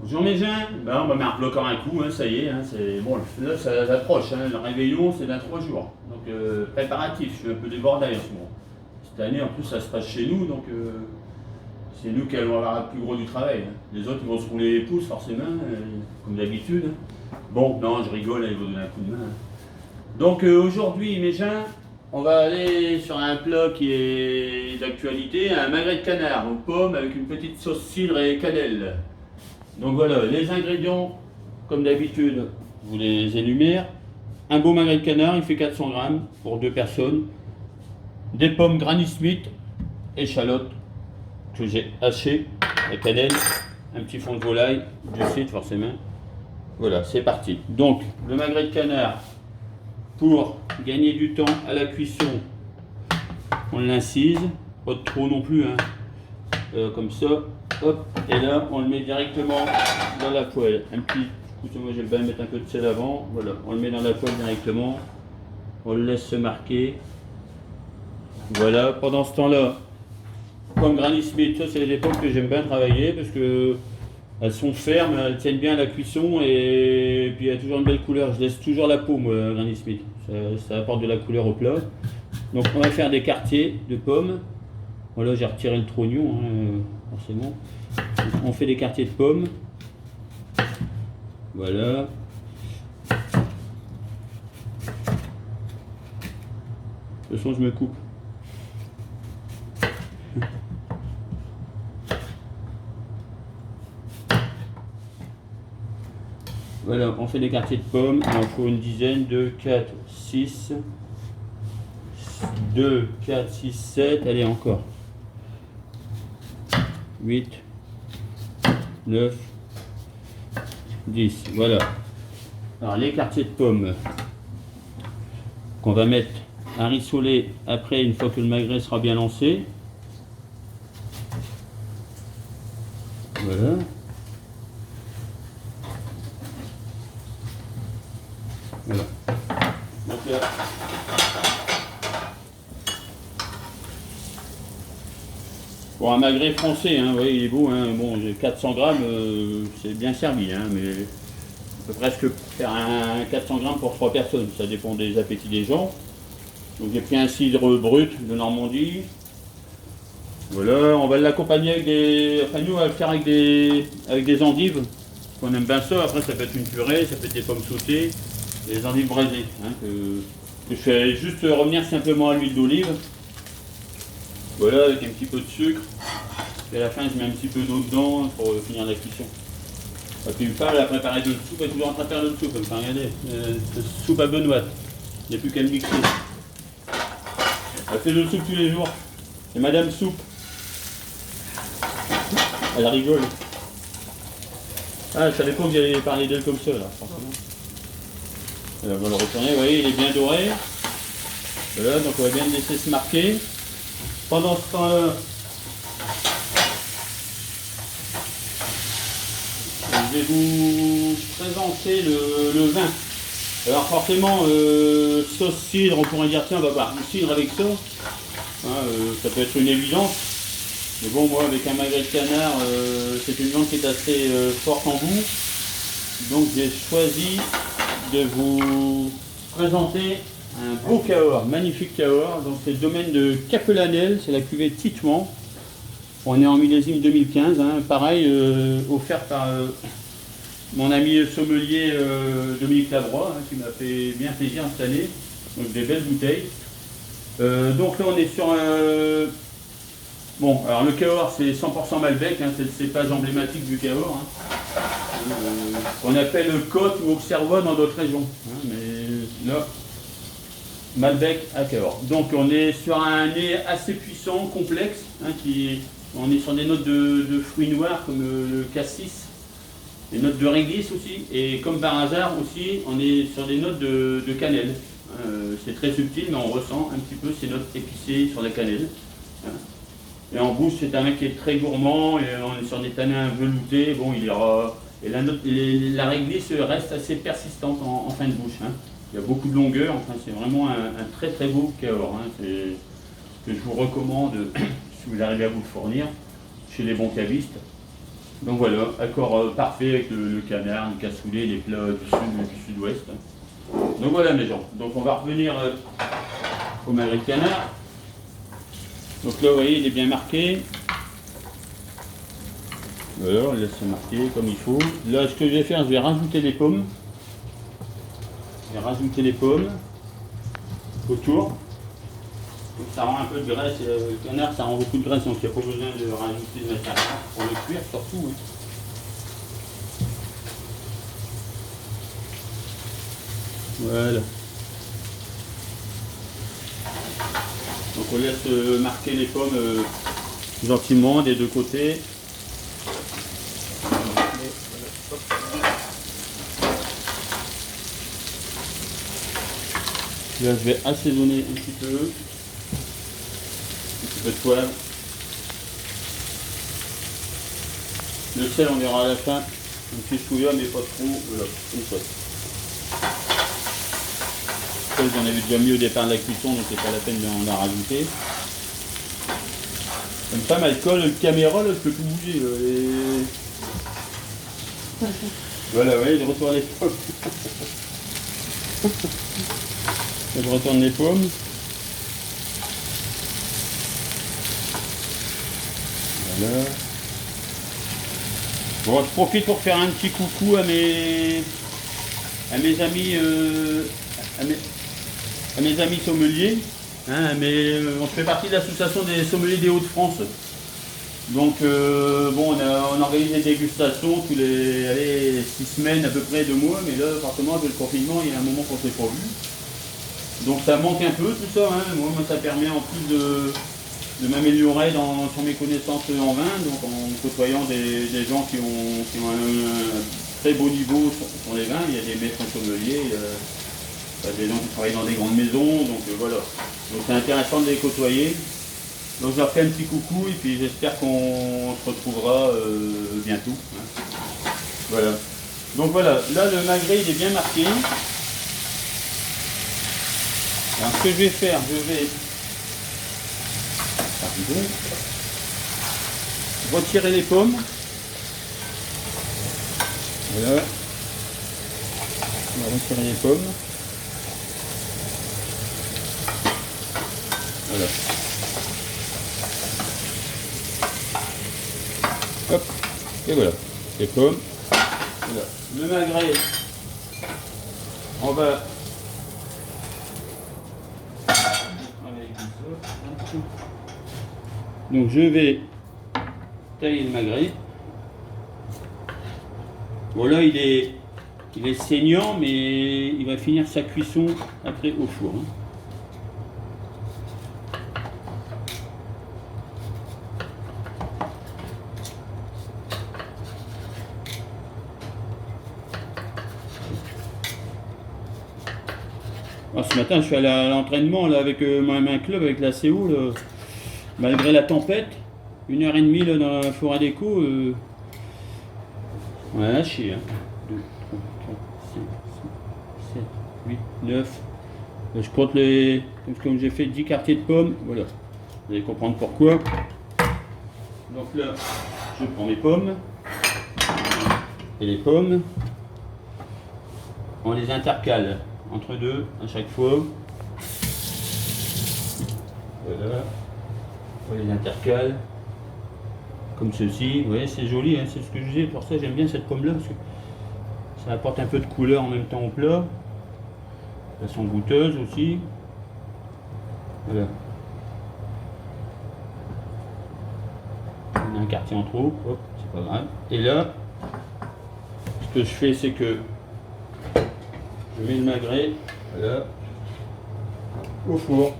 Bonjour mes gens, ben, on va mettre encore un coup, hein, ça y est, hein, bon, là ça approche, hein, le réveillon c'est dans 3 jours. Donc préparatif, je suis un peu débordé en ce moment. Cette année en plus ça se passe chez nous, donc c'est nous qui allons avoir le plus gros du travail. Hein. Les autres ils vont se rouler les pouces forcément, comme d'habitude. Bon, non je rigole, ils vont donner un coup de main. Hein. Donc aujourd'hui mes gens, on va aller sur un plat qui est d'actualité, un magret de canard aux pommes avec une petite sauce cidre et cannelle. Donc voilà, les ingrédients, comme d'habitude, je vous les énumère. Un beau magret de canard, il fait 400 grammes pour 2 personnes. Des pommes Granny Smith, échalotes que j'ai hachées, la cannelle, un petit fond de volaille, du cidre forcément. Voilà, c'est parti. Donc, le magret de canard, pour gagner du temps à la cuisson, on l'incise, pas de trop non plus, hein. Comme ça. Hop, et là on le met directement dans la poêle. Un petit, moi j'aime bien mettre un peu de sel avant. Voilà, on le met dans la poêle directement. On le laisse se marquer. Voilà, pendant ce temps-là, comme Granny Smith, ça c'est des pommes que j'aime bien travailler parce que elles sont fermes, elles tiennent bien à la cuisson et puis il y a toujours une belle couleur. Je laisse toujours la peau, moi, Granny Smith. Ça apporte de la couleur au plat. Donc on va faire des quartiers de pommes. Voilà, j'ai retiré le trognon, hein, forcément. On fait des quartiers de pommes. Voilà. De toute façon, je me coupe. Voilà, on fait des quartiers de pommes. Il en faut une dizaine, 2, 4, 6. 2, 4, 6, 7. Allez, encore. 8, 9, 10, voilà. Alors les quartiers de pommes qu'on va mettre à rissoler après une fois que le magret sera bien lancé. Voilà. Voilà. Donc là, pour un magret français, hein, vous voyez, il est beau, hein, bon, 400 grammes, c'est bien servi, hein, mais on peut presque faire un 400 grammes pour 3 personnes, ça dépend des appétits des gens. Donc j'ai pris un cidre brut de Normandie. Voilà, on va l'accompagner avec des... Enfin nous on va le faire avec des endives, qu'on aime bien ça. Après ça peut être une purée, ça peut être des pommes sautées, des endives braisées, hein, que je fais juste revenir simplement à l'huile d'olive. Voilà, avec un petit peu de sucre. Et à la fin, je mets un petit peu d'eau dedans pour finir la cuisson. Et puis, pas la préparer de soupe, elle est toujours en train de faire de soupe. Enfin, regardez, soupe à Benoît. Il n'y a plus qu'à le mixer. Elle fait de soupe tous les jours. C'est Madame Soupe. Elle rigole. Ah, je savais pas que j'allais parler d'elle comme ça, là, franchement. Alors, on va le retourner, vous voyez, il est bien doré. Voilà, donc on va bien le laisser se marquer. Pendant ce temps-là, je vais vous présenter le vin. Alors forcément, sauce cidre, on pourrait dire tiens on va boire du cidre avec ça. Hein, ça peut être une évidence. Mais bon, moi avec un magret de canard, c'est une viande qui est assez forte en goût. Donc j'ai choisi de vous présenter un beau Cahors, magnifique Cahors. Donc c'est le domaine de Capelanel, c'est la cuvée Titouan. On est en millésime 2015, hein, pareil, offert par mon ami sommelier Dominique Labroix, hein, qui m'a fait bien plaisir cette année. Donc des belles bouteilles. Donc là on est sur un... Bon, alors le Cahors c'est 100% Malbec, hein, c'est le cépage emblématique du Cahors. Hein. On appelle Côte ou Auxerrois dans d'autres régions. Hein, mais là, Malbec à Cahors. Donc on est sur un nez assez puissant, complexe, hein, on est sur des notes de fruits noirs comme le cassis, des notes de réglisse aussi, et comme par hasard aussi, on est sur des notes de cannelle. C'est très subtil, mais on ressent un petit peu ces notes épicées sur la cannelle. Hein. Et en bouche, c'est un mec qui est très gourmand, et on est sur des tanins veloutés. Bon, il y aura... Et la réglisse reste assez persistante en fin de bouche. Hein. Il y a beaucoup de longueur, enfin c'est vraiment un très très beau Cahors, hein, que je vous recommande si vous arrivez à vous le fournir chez les bons cavistes. Donc voilà, accord parfait avec le canard, le cassoulet, les plats du sud-ouest. Donc voilà mes gens. Donc on va revenir au magret de canard. Donc là vous voyez il est bien marqué. Voilà, on laisse marquer comme il faut. Là ce que je vais faire, je vais rajouter les pommes. Je vais rajouter les pommes autour. Donc ça rend un peu de graisse. Le canard ça rend beaucoup de graisse, donc il n'y a pas besoin de rajouter de mettre pour le cuire surtout. Hein. Voilà. Donc on laisse marquer les pommes gentiment des deux côtés. Là je vais assaisonner un petit peu de poivre. Le sel on verra à la fin. Un petit chouïa mais pas trop. Voilà, comme ça. J'en avais déjà mis au départ de la cuisson, donc c'est pas la peine d'en rajouter. Comme ça, m'alcool, le caméra, là, je peux tout bouger. Voilà, ouais, je retourne les pommes. Je retourne les pommes. Voilà. Bon, je profite pour faire un petit coucou à mes amis, à mes amis sommeliers, hein, on fait partie de l'association des sommeliers des Hauts-de-France. Donc bon, on organise des dégustations tous les 6 semaines à peu près, 2 mois, mais là forcément avec le confinement il y a un moment qu'on ne s'est pas vu. Donc ça manque un peu tout ça, hein. Moi ça permet en plus de m'améliorer sur mes connaissances en vin, donc en côtoyant des gens qui ont un très beau niveau sur les vins. Il y a des maîtres sommeliers. Des gens qui travaillent dans des grandes maisons, donc voilà. Donc c'est intéressant de les côtoyer. Donc je leur fais un petit coucou et puis j'espère qu'on se retrouvera bientôt. Hein. Voilà. Donc voilà, là le magret il est bien marqué. Alors ce que je vais faire, je vais retirer les pommes. Voilà. On va retirer les pommes. Voilà. Hop, et voilà, les pommes. Voilà. Le magret, on va donc je vais tailler le magret. Bon là il est saignant, mais il va finir sa cuisson après au four. Hein. Alors, ce matin, je suis allé à l'entraînement là, avec un club, avec la CO, là, malgré la tempête, 1h30 là, dans la forêt d'écho. On a lâché. Hein. 2, 3, 4, 5, 6, 7, 8, 9. Là, je compte comme j'ai fait 10 quartiers de pommes. Voilà. Vous allez comprendre pourquoi. Donc là, je prends mes pommes. Et les pommes, on les intercale entre deux à chaque fois. Voilà. On les intercale comme ceci. Vous voyez, c'est joli, hein, c'est ce que je disais. Pour ça, j'aime bien cette pomme là parce que ça apporte un peu de couleur en même temps au plat. Elles sont goûteuses aussi. Voilà. On a un quartier en trop, hop, c'est pas grave. Et là, ce que je fais, c'est que je mets le magret, voilà, au four.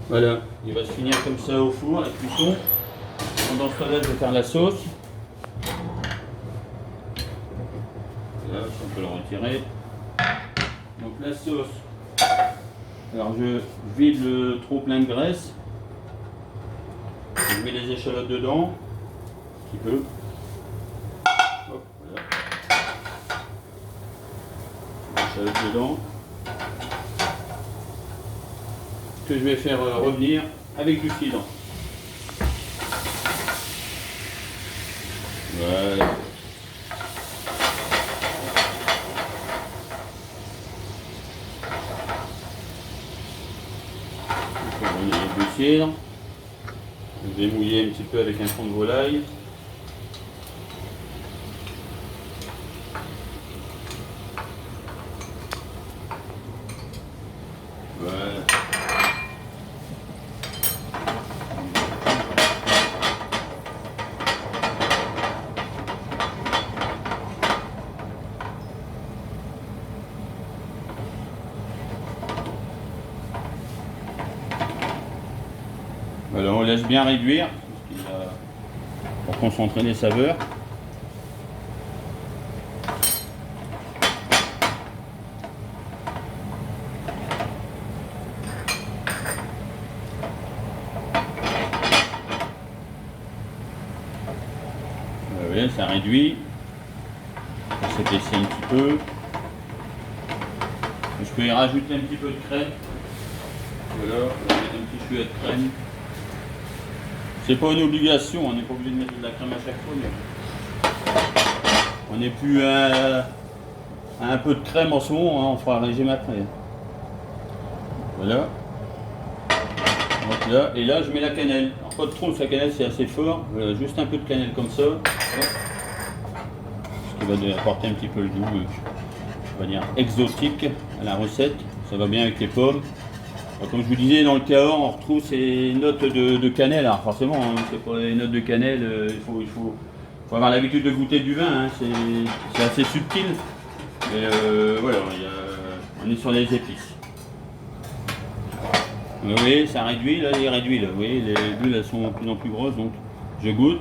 Voilà, il va se finir comme ça au four, la cuisson. Pendant ce temps-là, je vais faire la sauce. Là, on peut le retirer. Donc la sauce. Alors je vide le trop plein de graisse. Je mets les échalotes dedans. Un petit peu. Hop, voilà. Les échalotes dedans. que je vais faire revenir avec du cidre. Voilà. Je vais revenir avec du cidre. Je vais mouiller un petit peu avec un fond de volaille. Voilà. Voilà, on laisse bien réduire pour concentrer les saveurs. Vous voyez, ça réduit, ça s'épaissit un petit peu. Je peux y rajouter un petit peu de crème. Voilà, on va mettre un petit chouïa de crème. C'est pas une obligation, on n'est pas obligé de mettre de la crème à chaque fois, mais on n'est plus à un peu de crème en ce moment, hein, on fera un régime après. Voilà. Donc là, et là je mets la cannelle. Alors, pas trop, la cannelle c'est assez fort, voilà, juste un peu de cannelle comme ça. Ce qui va apporter un petit peu le goût, on va dire exotique à la recette. Ça va bien avec les pommes. Alors, comme je vous disais, dans le Cahors, on retrouve ces notes de cannelle. Alors forcément, hein, c'est pas les notes de cannelle, il faut avoir l'habitude de goûter du vin, hein, c'est assez subtil. Mais voilà, on est sur les épices. Vous voyez, ça réduit, là, il réduit. Là. Vous voyez, les bulles elles sont de plus en plus grosses, donc je goûte.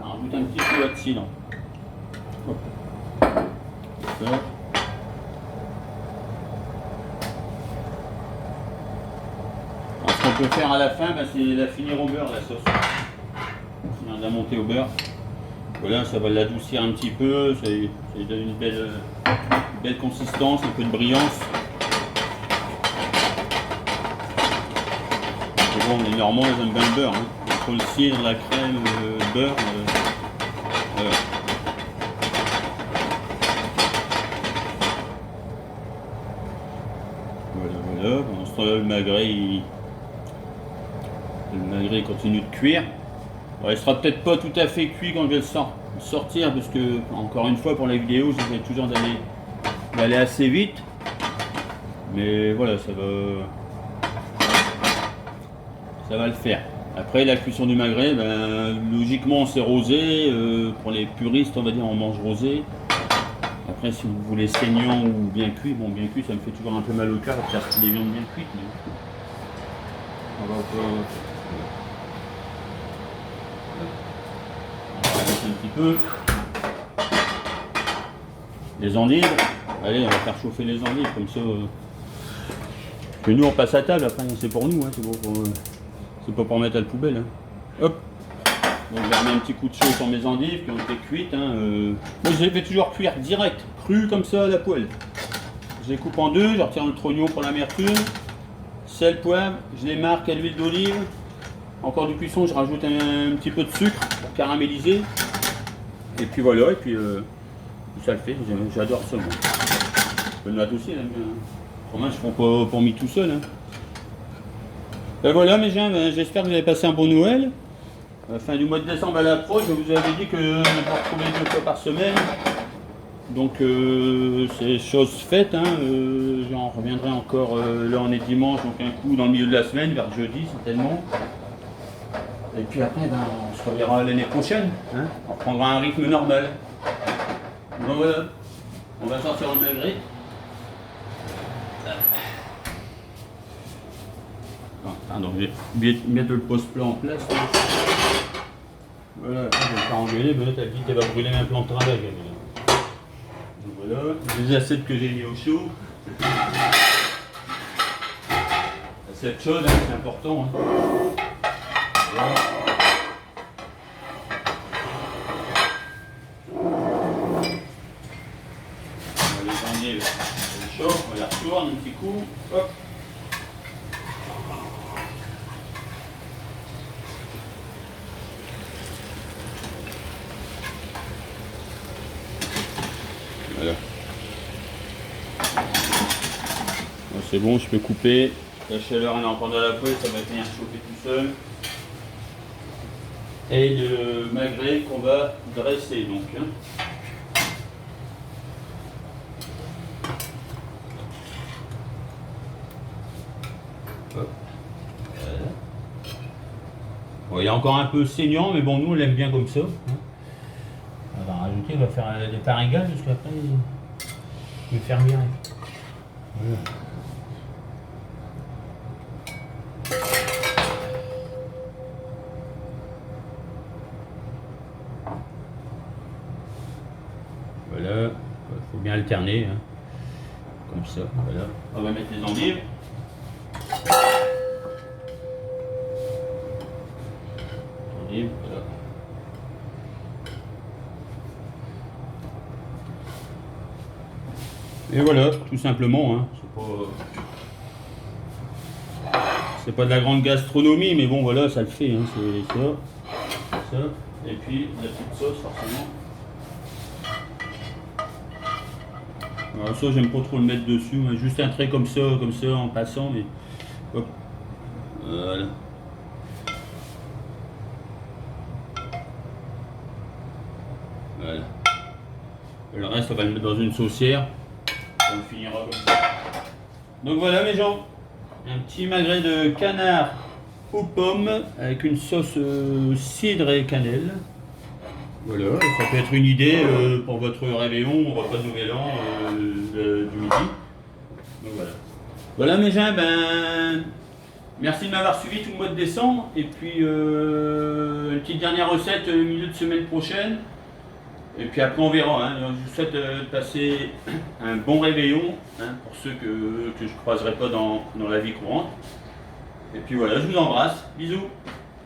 On rajoute un petit peu de cidre. Hop. Ça. Alors, ce qu'on peut faire à la fin, c'est la finir au beurre, la sauce. Finir de la monter au beurre. Voilà, ça va l'adoucir un petit peu, ça lui donne une belle consistance, un peu de brillance. Et bon, les Normands, ils aiment bien le beurre. Hein. Entre le cidre, la crème, le beurre. Voilà. Voilà. Pendant ce temps-là, le magret continue de cuire. Bon, il sera peut-être pas tout à fait cuit quand je vais le sortir, parce que, encore une fois, pour la vidéo, j'essaie toujours d'aller assez vite. Mais voilà, ça va le faire. Après, la cuisson du magret, logiquement, c'est rosé. Pour les puristes, on va dire, on mange rosé. Après, si vous voulez saignant ou bien cuit, bon, bien cuit, ça me fait toujours un peu mal au cœur, parce qu'il y a des viandes bien cuites. Mais... on va un petit peu les endives. Allez, on va faire chauffer les endives comme ça. Que nous on passe à table après, c'est pour nous, hein, c'est pas pour mettre à la poubelle. Hein. Hop. Donc je vais remettre un petit coup de chaud sur mes endives qui ont été cuites. Hein, Moi je les fais toujours cuire direct, cru comme ça à la poêle. Je les coupe en deux, je retire le trognon pour l'amertume. Sel, poivre, je les marque à l'huile d'olive. Encore du cuisson, je rajoute un petit peu de sucre pour caraméliser. Et puis voilà, et puis ça le fait, j'adore ça. Moi. Je peux le mettre aussi, là, mais, moi je ne prends pas pour mis tout seul. Hein. Ben voilà mes gens, j'espère que vous avez passé un bon Noël. À la fin du mois de décembre à l'approche, je vous avais dit que je me retrouvais 2 fois par semaine. Donc c'est chose faite, hein. J'en reviendrai encore, là on est dimanche, donc un coup dans le milieu de la semaine, vers jeudi certainement. Et puis après, on se reverra l'année prochaine, hein. On reprendra un rythme normal. Donc voilà, on va sortir le magret. Donc je vais mettre le pose-plat en place. Voilà, je vais me faire engueuler, mais là t'as dit qu'elle va brûler un plan de travail. Donc voilà, les assiettes que j'ai mis au chaud. L'assiette chaude, hein, c'est important. Hein. Voilà. Les endives, elles sont Hop. Voilà. C'est bon, je peux couper. La chaleur elle est encore dans la poêle, ça va venir chauffer tout seul. Et le magret qu'on va dresser donc. Hein. Hop. Voilà. Bon, il est encore un peu saignant, mais bon, nous on l'aime bien comme ça. Hein. On va rajouter, on va faire des parts égales parce qu'après il va faire bien. Voilà. Voilà, il faut bien alterner, hein. Comme ça, voilà. On va mettre les endives. Endives, voilà. Et voilà, tout simplement, hein. C'est pas de la grande gastronomie, mais bon voilà, ça le fait, hein. C'est ça, et puis la petite sauce forcément. Alors ça j'aime pas trop le mettre dessus, hein. Juste un trait comme ça en passant, mais hop, voilà. Voilà. Le reste on va le mettre dans une saucière, on le finira comme ça. Donc voilà mes gens, un petit magret de canard aux pommes avec une sauce cidre et cannelle. Voilà, ça peut être une idée pour votre réveillon ou repas de nouvel an du midi. Donc voilà. Voilà mes gens, ben merci de m'avoir suivi tout le mois de décembre. Et puis une petite dernière recette milieu de semaine prochaine. Et puis après on verra. Hein. Je vous souhaite de passer un bon réveillon, hein, pour ceux que je ne croiserai pas dans la vie courante. Et puis voilà, je vous embrasse. Bisous.